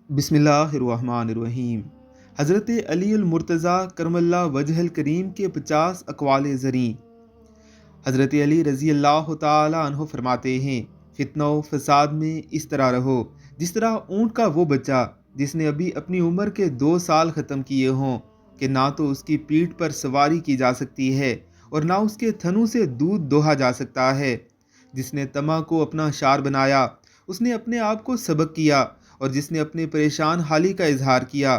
بسم اللہ الرحمن الرحیم۔ حضرت علی المرتضیٰ کرم اللہ وجہ الکریم کے 50 اقوال زریں۔ حضرت علی رضی اللہ تعالی عنہ فرماتے ہیں، فتنہ و فساد میں اس طرح رہو جس طرح اونٹ کا وہ بچہ جس نے ابھی اپنی عمر کے 2 سال ختم کیے ہوں، کہ نہ تو اس کی پیٹھ پر سواری کی جا سکتی ہے اور نہ اس کے تھنوں سے دودھ دوہا جا سکتا ہے۔ جس نے طمع کو اپنا شعار بنایا اس نے اپنے آپ کو سبق کیا، اور جس نے اپنے پریشان حالی کا اظہار کیا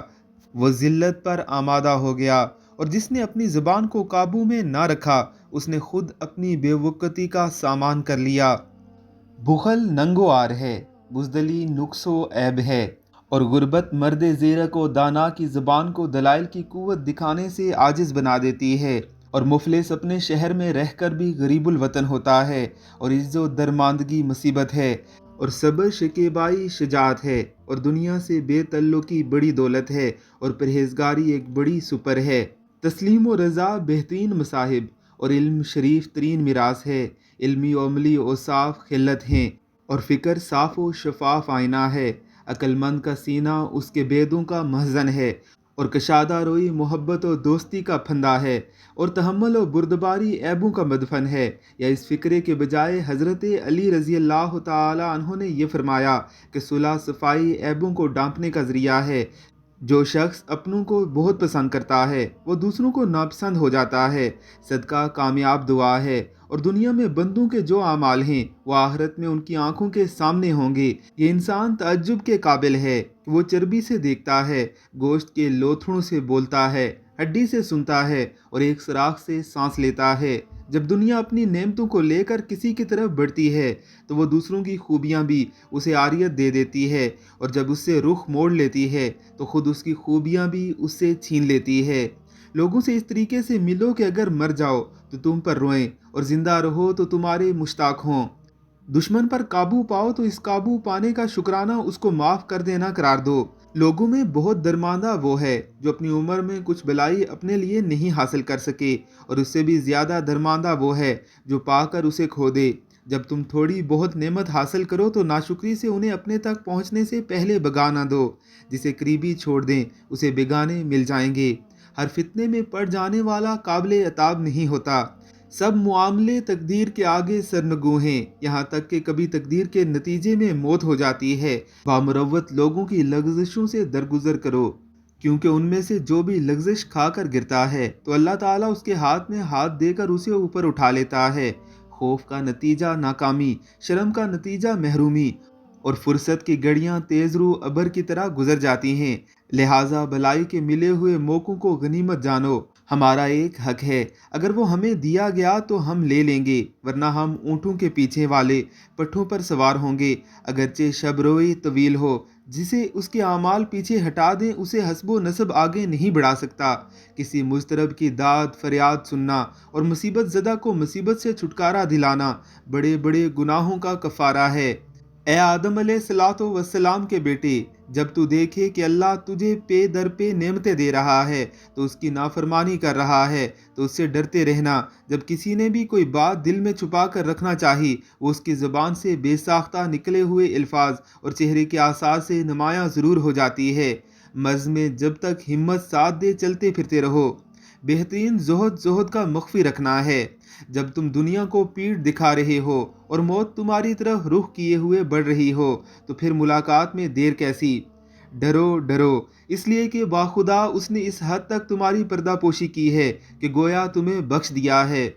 وہ ذلت پر آمادہ ہو گیا، اور جس نے اپنی زبان کو قابو میں نہ رکھا اس نے خود اپنی بے وقتی کا سامان کر لیا۔ بخل ننگ و عار ہے، بزدلی نقص و عیب ہے، اور غربت مرد زیرک و دانا کی زبان کو دلائل کی قوت دکھانے سے عاجز بنا دیتی ہے، اور مفلس اپنے شہر میں رہ کر بھی غریب الوطن ہوتا ہے، اور عجز و درماندگی مصیبت ہے، اور صبر شکیبائی شجاعت ہے، اور دنیا سے بے تعلقی بڑی دولت ہے، اور پرہیزگاری ایک بڑی سپر ہے۔ تسلیم و رضا بہترین مصاحب اور علم شریف ترین میراث ہے۔ علمی و عملی اوصاف خلت ہیں، اور فکر صاف و شفاف آئینہ ہے۔ عقل مند کا سینہ اس کے بیدوں کا مخزن ہے، اور کشادہ روئی محبت و دوستی کا پھندا ہے، اور تحمل و بردباری عیبوں کا مدفن ہے۔ یا اس فکرے کے بجائے حضرت علی رضی اللہ تعالی عنہ نے یہ فرمایا کہ صلح صفائی عیبوں کو ڈھانپنے کا ذریعہ ہے۔ جو شخص اپنوں کو بہت پسند کرتا ہے وہ دوسروں کو ناپسند ہو جاتا ہے۔ صدقہ کامیاب دعا ہے، اور دنیا میں بندوں کے جو اعمال ہیں وہ آخرت میں ان کی آنکھوں کے سامنے ہوں گے۔ یہ انسان تعجب کے قابل ہے کہ وہ چربی سے دیکھتا ہے، گوشت کے لوتھڑوں سے بولتا ہے، ہڈی سے سنتا ہے، اور ایک سوراخ سے سانس لیتا ہے۔ جب دنیا اپنی نعمتوں کو لے کر کسی کی طرف بڑھتی ہے تو وہ دوسروں کی خوبیاں بھی اسے عاریت دے دیتی ہے، اور جب اس سے رخ موڑ لیتی ہے تو خود اس کی خوبیاں بھی اس سے چھین لیتی ہے۔ لوگوں سے اس طریقے سے ملو کہ اگر مر جاؤ تو تم پر روئیں، اور زندہ رہو تو تمہارے مشتاق ہوں۔ دشمن پر قابو پاؤ تو اس قابو پانے کا شکرانہ اس کو معاف کر دینا قرار دو۔ لوگوں میں بہت درماندہ وہ ہے جو اپنی عمر میں کچھ بلائی اپنے لیے نہیں حاصل کر سکے، اور اس سے بھی زیادہ درماندہ وہ ہے جو پا کر اسے کھو دے۔ جب تم تھوڑی بہت نعمت حاصل کرو تو ناشکری سے انہیں اپنے تک پہنچنے سے پہلے بگا نہ دو۔ جسے قریبی چھوڑ دیں اسے بیگانے مل جائیں گے۔ ہر فتنے میں پڑ جانے والا قابل عتاب نہیں ہوتا۔ سب معاملے تقدیر کے آگے سرنگوں ہیں، یہاں تک کہ کبھی تقدیر کے نتیجے میں موت ہو جاتی ہے۔ بامروت لوگوں کی لغزشوں سے درگزر کرو، کیونکہ ان میں سے جو بھی لغزش کھا کر گرتا ہے تو اللہ تعالیٰ اس کے ہاتھ میں ہاتھ دے کر اسے اوپر اٹھا لیتا ہے۔ خوف کا نتیجہ ناکامی، شرم کا نتیجہ محرومی، اور فرصت کی گھڑیاں تیز رو ابر کی طرح گزر جاتی ہیں۔ لہٰذا بلائی کے ملے ہوئے موقعوں کو غنیمت جانو۔ ہمارا ایک حق ہے، اگر وہ ہمیں دیا گیا تو ہم لے لیں گے، ورنہ ہم اونٹوں کے پیچھے والے پٹھوں پر سوار ہوں گے۔ اگرچہ شب روئی طویل ہو، جسے اس کے اعمال پیچھے ہٹا دیں اسے حسب و نسب آگے نہیں بڑھا سکتا۔ کسی مضطرب کی داد فریاد سننا اور مصیبت زدہ کو مصیبت سے چھٹکارا دلانا بڑے بڑے گناہوں کا کفارہ ہے۔ اے آدم علیہ الصلوۃ والسلام کے بیٹے، جب تو دیکھے کہ اللہ تجھے پے در پے نعمتیں دے رہا ہے تو اس کی نافرمانی کر رہا ہے تو اس سے ڈرتے رہنا۔ جب کسی نے بھی کوئی بات دل میں چھپا کر رکھنا چاہی، وہ اس کی زبان سے بے ساختہ نکلے ہوئے الفاظ اور چہرے کے آثار سے نمایاں ضرور ہو جاتی ہے۔ مرض میں جب تک ہمت ساتھ دے چلتے پھرتے رہو۔ بہترین زہد کا مخفی رکھنا ہے۔ جب تم دنیا کو پیٹھ دکھا رہے ہو اور موت تمہاری طرف رخ کیے ہوئے بڑھ رہی ہو تو پھر ملاقات میں دیر کیسی؟ ڈرو اس لیے کہ باخدا اس نے اس حد تک تمہاری پردہ پوشی کی ہے کہ گویا تمہیں بخش دیا ہے۔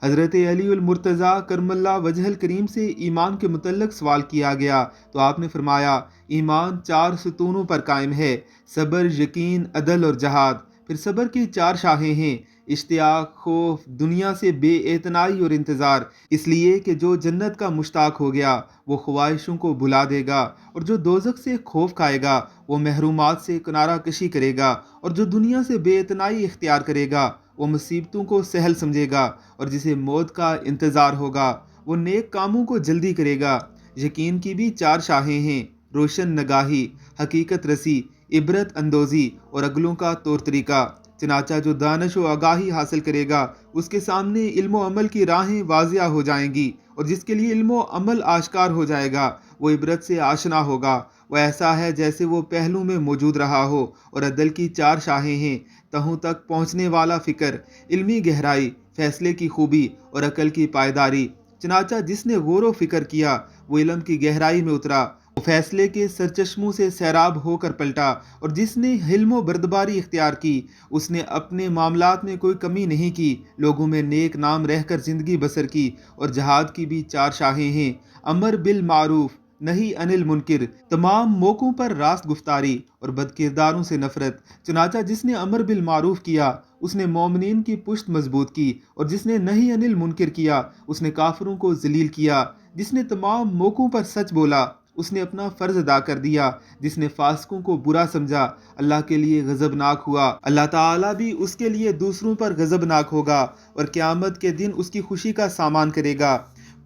حضرت علی المرتضیٰ کرم اللہ وجہ الکریم سے ایمان کے متعلق سوال کیا گیا تو آپ نے فرمایا، ایمان 4 ستونوں پر قائم ہے: صبر، یقین، عدل اور جہاد۔ پھر صبر کی 4 شاخیں ہیں: اشتیاق، خوف، دنیا سے بے اعتنائی اور انتظار۔ اس لیے کہ جو جنت کا مشتاق ہو گیا وہ خواہشوں کو بھلا دے گا، اور جو دوزخ سے خوف کھائے گا وہ محرومات سے کنارہ کشی کرے گا، اور جو دنیا سے بے اعتنائی اختیار کرے گا وہ مصیبتوں کو سہل سمجھے گا، اور جسے موت کا انتظار ہوگا وہ نیک کاموں کو جلدی کرے گا۔ یقین کی بھی 4 شاخیں ہیں: روشن نگاہی، حقیقت رسی، عبرت اندوزی اور عقلوں کا طور طریقہ۔ چنانچہ جو دانش و آگاہی حاصل کرے گا اس کے سامنے علم و عمل کی راہیں واضح ہو جائیں گی، اور جس کے لیے علم و عمل آشکار ہو جائے گا وہ عبرت سے آشنا ہوگا، وہ ایسا ہے جیسے وہ پہلو میں موجود رہا ہو، اور عدل کی 4 شاہیں ہیں، تہوں تک پہنچنے والا فکر، علمی گہرائی، فیصلے کی خوبی اور عقل کی پائیداری۔ چنانچہ جس نے غور و فکر کیا وہ علم کی گہرائی میں اترا، وہ فیصلے کے سرچشموں سے سیراب ہو کر پلٹا، اور جس نے حلم و بردباری اختیار کی اس نے اپنے معاملات میں کوئی کمی نہیں کی، لوگوں میں نیک نام رہ کر زندگی بسر کی۔ اور جہاد کی بھی 4 شاہیں ہیں، امر بالمعروف، نہی عن المنکر، تمام موقعوں پر راست گفتاری اور بد کرداروں سے نفرت۔ چنانچہ جس نے امر بالمعروف کیا اس نے مومنین کی پشت مضبوط کی، اور جس نے نہی عن المنکر کیا اس نے کافروں کو ذلیل کیا۔ جس نے تمام موقعوں پر سچ بولا اس نے اپنا فرض ادا کر دیا، جس نے فاسقوں کو برا سمجھا اللہ کے لیے غضبناک ہوا، اللہ تعالیٰ بھی اس کے لیے دوسروں پر غضبناک ہوگا اور قیامت کے دن اس کی خوشی کا سامان کرے گا۔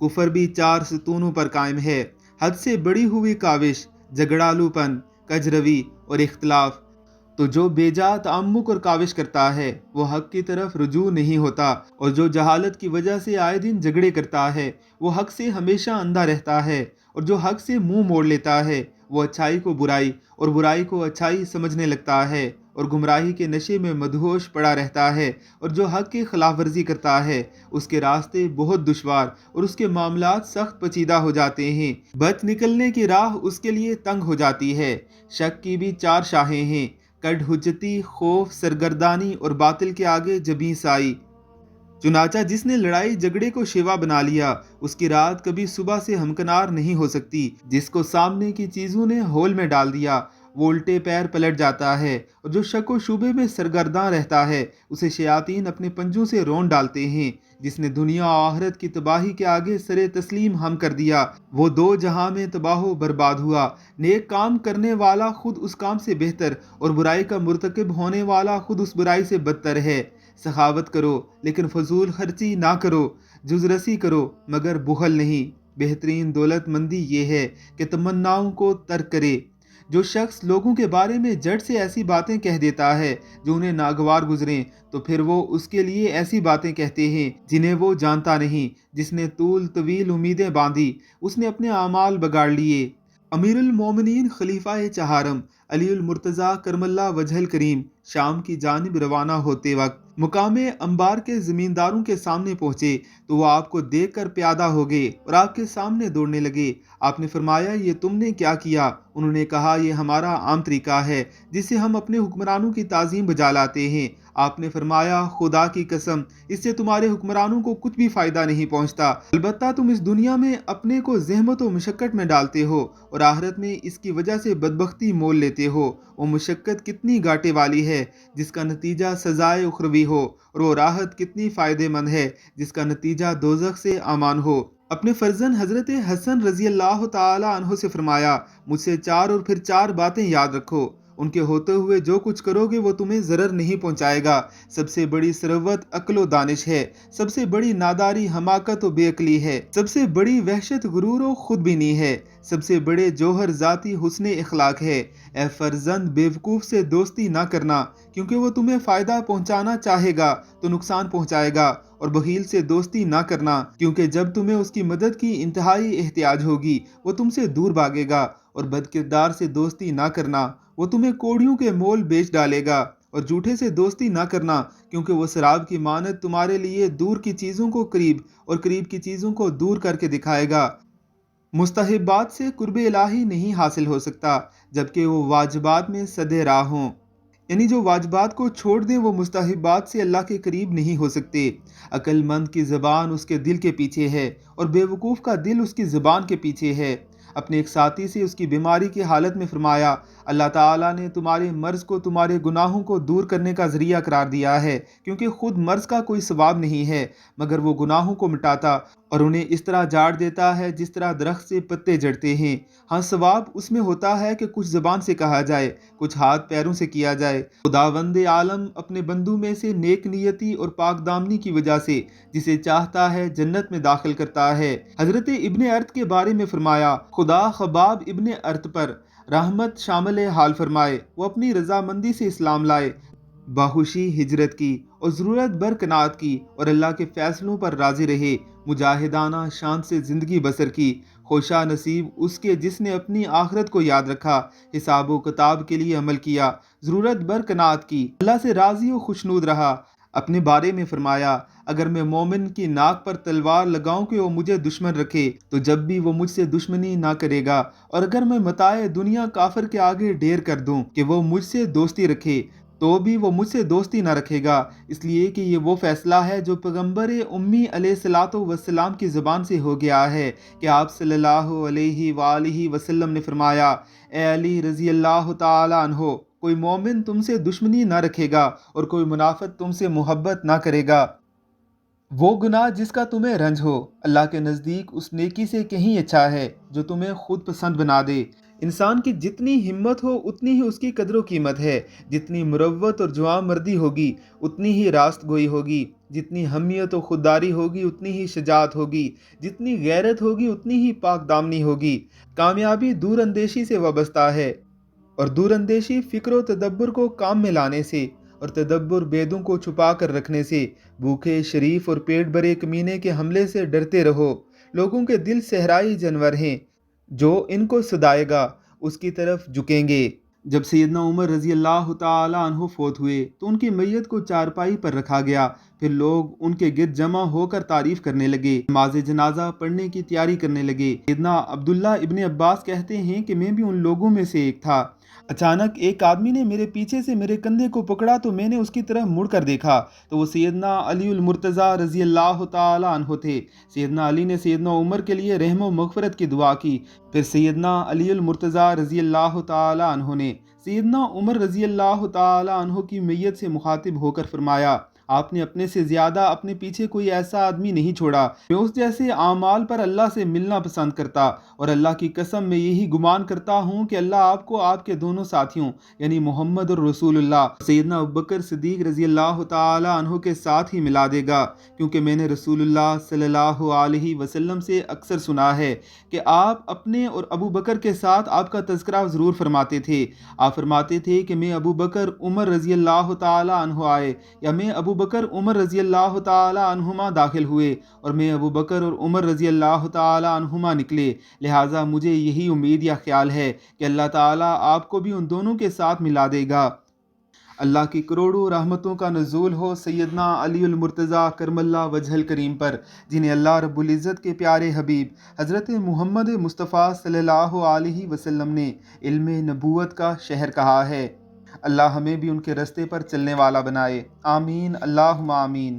کفر بھی 4 ستونوں پر قائم ہے، حد سے بڑی ہوئی کاوش، جھگڑالو پن، کجروی اور اختلاف۔ تو جو بے جا تعمق اور کاوش کرتا ہے وہ حق کی طرف رجوع نہیں ہوتا، اور جو جہالت کی وجہ سے آئے دن جھگڑے کرتا ہے وہ حق سے ہمیشہ اندھا رہتا ہے، اور جو حق سے منہ موڑ لیتا ہے وہ اچھائی کو برائی اور برائی کو اچھائی سمجھنے لگتا ہے، اور گمراہی کے نشے میں مدہوش پڑا رہتا ہے۔ اور جو حق کی خلاف ورزی کرتا ہے اس کے راستے بہت دشوار اور اس کے معاملات سخت پیچیدہ ہو جاتے ہیں، بچ نکلنے کی راہ اس کے لیے تنگ ہو جاتی ہے۔ شک کی بھی 4 شاہیں ہیں، کڈ حجتی، خوف، سرگردانی اور باطل کے آگے جبیں سائی۔ چنانچہ جس نے لڑائی جھگڑے کو شیوا بنا لیا اس کی رات کبھی صبح سے ہمکنار نہیں ہو سکتی۔ جس کو سامنے کی چیزوں نے ہول میں ڈال دیا وہ الٹے پیر پلٹ جاتا ہے، اور جو شک و شبے میں سرگرداں رہتا ہے اسے شیاطین اپنے پنجوں سے رون ڈالتے ہیں۔ جس نے دنیا و آخرت کی تباہی کے آگے سر تسلیم ہم کر دیا وہ 2 جہاں میں تباہ و برباد ہوا۔ نیک کام کرنے والا خود اس کام سے بہتر اور برائی کا مرتکب ہونے والا خود اس برائی سے بدتر ہے۔ سخاوت کرو لیکن فضول خرچی نہ کرو، جز رسی کرو مگر بخل نہیں۔ بہترین دولت مندی یہ ہے کہ تمناؤں کو ترک کرے۔ جو شخص لوگوں کے بارے میں جڑ سے ایسی باتیں کہہ دیتا ہے جو انہیں ناگوار گزریں تو پھر وہ اس کے لیے ایسی باتیں کہتے ہیں جنہیں وہ جانتا نہیں۔ جس نے طول طویل امیدیں باندھی اس نے اپنے اعمال بگاڑ لیے۔ امیر المومنین خلیفہ چہارم علی المرتضیٰ کرم اللہ وجہ الکریم شام کی جانب روانہ ہوتے وقت مقام انبار کے زمینداروں کے سامنے پہنچے تو وہ آپ کو دیکھ کر پیادہ ہو گئے اور آپ کے سامنے دوڑنے لگے۔ آپ نے فرمایا یہ تم نے کیا کیا؟ انہوں نے کہا یہ ہمارا عام طریقہ ہے جس سے ہم اپنے حکمرانوں کی تعظیم بجا لاتے ہیں۔ آپ نے فرمایا خدا کی قسم اس سے تمہارے حکمرانوں کو کچھ بھی فائدہ نہیں پہنچتا، البتہ تم اس دنیا میں اپنے کو زحمت و مشقت میں ڈالتے ہو اور آخرت میں اس کی وجہ سے بدبختی مول لیتے ہو۔ وہ مشقت کتنی گھاٹے والی ہے جس کا نتیجہ سزائے اخروی ہو، اور وہ راحت کتنی فائدے مند ہے جس کا نتیجہ دوزخ سے امان ہو۔ اپنے فرزند حضرت حسن رضی اللہ تعالی عنہ سے فرمایا مجھ سے 4 اور پھر 4 باتیں یاد رکھو، ان کے ہوتے ہوئے جو کچھ کرو گے وہ تمہیں ضرر نہیں پہنچائے گا۔ سب سے بڑی ثروت عقل و دانش ہے، سب سے بڑی ناداری حماقت و بے عقلی ہے، سب سے بڑی وحشت غرور و خود بینی ہے، سب سے بڑے جوہر ذاتی حسن اخلاق ہے۔ اے فرزند بیوقوف سے دوستی نہ کرنا کیونکہ وہ تمہیں فائدہ پہنچانا چاہے گا تو نقصان پہنچائے گا، اور بخیل سے دوستی نہ کرنا کیونکہ جب تمہیں اس کی مدد کی انتہائی احتیاج ہوگی وہ تم سے دور بھاگے گا، اور بد کردار سے دوستی نہ کرنا وہ تمہیں کوڑیوں کے مول بیچ ڈالے گا، اور جھوٹے سے دوستی نہ کرنا کیونکہ وہ سراب کی مانند تمہارے لیے دور کی چیزوں کو قریب اور قریب کی چیزوں کو دور کر کے دکھائے گا۔ مستحبات سے قرب الہی نہیں حاصل ہو سکتا جبکہ وہ واجبات میں سدے راہ ہوں، یعنی جو واجبات کو چھوڑ دیں وہ مستحبات سے اللہ کے قریب نہیں ہو سکتے۔ عقل مند کی زبان اس کے دل کے پیچھے ہے اور بے وقوف کا دل اس کی زبان کے پیچھے ہے۔ اپنے ایک ساتھی سے اس کی بیماری کی حالت میں فرمایا اللہ تعالیٰ نے تمہارے مرض کو تمہارے گناہوں کو دور کرنے کا ذریعہ قرار دیا ہے، کیونکہ خود مرض کا کوئی ثواب نہیں ہے مگر وہ گناہوں کو مٹاتا اور انہیں اس طرح جاڑ دیتا ہے جس طرح درخت سے پتے جڑتے ہیں۔ ہاں ثواب اس میں ہوتا ہے کہ کچھ زبان سے کہا جائے، کچھ ہاتھ پیروں سے کیا جائے۔ خداوند عالم اپنے بندوں میں سے نیک نیتی اور پاک دامنی کی وجہ سے جسے چاہتا ہے جنت میں داخل کرتا ہے۔ حضرت ابن ارت کے بارے میں فرمایا خدا خباب ابن ارت پر رحمت شامل حال فرمائے، وہ اپنی رضامندی سے اسلام لائے، باہوشی ہجرت کی اور ضرورت بر قناعت کی اور اللہ کے فیصلوں پر راضی رہے، مجاہدانہ شان سے زندگی بسر کی، خوشا نصیب اس کے جس نے اپنی آخرت کو یاد رکھا، حساب و کتاب کے لیے عمل کیا، ضرورت بھر قناعت کی، اللہ سے راضی و خوشنود رہا۔ اپنے بارے میں فرمایا، اگر میں مومن کی ناک پر تلوار لگاؤں کہ وہ مجھے دشمن رکھے تو جب بھی وہ مجھ سے دشمنی نہ کرے گا، اور اگر میں متاع دنیا کافر کے آگے ڈھیر کر دوں کہ وہ مجھ سے دوستی رکھے تو بھی وہ مجھ سے دوستی نہ رکھے گا، اس لیے کہ یہ وہ فیصلہ ہے جو پیغمبر امی علیہ الصلاۃ والسلام کی زبان سے ہو گیا ہے کہ آپ صلی اللہ علیہ وآلہ وسلم نے فرمایا، اے علی رضی اللہ تعالی عنہ، کوئی مومن تم سے دشمنی نہ رکھے گا اور کوئی منافق تم سے محبت نہ کرے گا۔ وہ گناہ جس کا تمہیں رنج ہو اللہ کے نزدیک اس نیکی سے کہیں اچھا ہے جو تمہیں خود پسند بنا دے۔ انسان کی جتنی ہمت ہو اتنی ہی اس کی قدر و قیمت ہے، جتنی مروت اور جوان مردی ہوگی اتنی ہی راست گوئی ہوگی، جتنی حمیت و خودداری ہوگی اتنی ہی شجاعت ہوگی، جتنی غیرت ہوگی اتنی ہی پاک دامنی ہوگی۔ کامیابی دور اندیشی سے وابستہ ہے، اور دور اندیشی فکر و تدبر کو کام میں لانے سے، اور تدبر بیدوں کو چھپا کر رکھنے سے۔ بھوکے شریف اور پیٹ بھرے کمینے کے حملے سے ڈرتے رہو۔ لوگوں کے دل صحرائی جانور ہیں، جو ان کو صدائے گا اس کی طرف جھکیں گے۔ جب سیدنا عمر رضی اللہ تعالی عنہ فوت ہوئے تو ان کی میت کو چارپائی پر رکھا گیا، پھر لوگ ان کے گرد جمع ہو کر تعریف کرنے لگے، نماز جنازہ پڑھنے کی تیاری کرنے لگے۔ سیدنا عبداللہ ابن عباس کہتے ہیں کہ میں بھی ان لوگوں میں سے ایک تھا۔ اچانک ایک آدمی نے میرے پیچھے سے میرے کندھے کو پکڑا تو میں نے اس کی طرف مڑ کر دیکھا تو وہ سیدنا علی المرتضیٰ رضی اللہ تعالی عنہ تھے۔ سیدنا علی نے سیدنا عمر کے لیے رحم و مغفرت کی دعا کی، پھر سیدنا علی المرتضیٰ رضی اللہ تعالی عنہ نے سیدنا عمر رضی اللہ تعالی عنہ کی میت سے مخاطب ہو کر فرمایا، آپ نے اپنے سے زیادہ اپنے پیچھے کوئی ایسا آدمی نہیں چھوڑا۔ میں اس جیسے اعمال پر اللہ سے ملنا پسند کرتا، اور اللہ کی قسم میں یہی گمان کرتا ہوں کہ اللہ آپ کو آپ کے دونوں ساتھیوں یعنی محمد اور رسول اللہ سیدنا ابوبکر صدیق رضی اللہ تعالی عنہ کے ساتھ ہی ملا دے گا، کیونکہ میں نے رسول اللہ صلی اللہ علیہ وسلم سے اکثر سنا ہے کہ آپ اپنے اور ابو بکر کے ساتھ آپ کا تذکرہ ضرور فرماتے تھے۔ آپ فرماتے تھے کہ میں ابو بکر عمر رضی اللہ تعالی عنہ آئے، یا میں ابو بکر عمر رضی اللہ تعالی عنہما داخل ہوئے، اور میں ابو بکر اور عمر رضی اللہ تعالی عنہما نکلے۔ لہٰذا مجھے یہی امید یا خیال ہے کہ اللہ تعالیٰ آپ کو بھی ان دونوں کے ساتھ ملا دے گا۔ اللہ کی کروڑوں رحمتوں کا نزول ہو سیدنا علی المرتضیٰ کرم اللہ وجہ الکریم پر، جنہیں اللہ رب العزت کے پیارے حبیب حضرت محمد مصطفیٰ صلی اللہ علیہ وسلم نے علم نبوت کا شہر کہا ہے۔ اللہ ہمیں بھی ان کے رستے پر چلنے والا بنائے، آمین اللہم آمین۔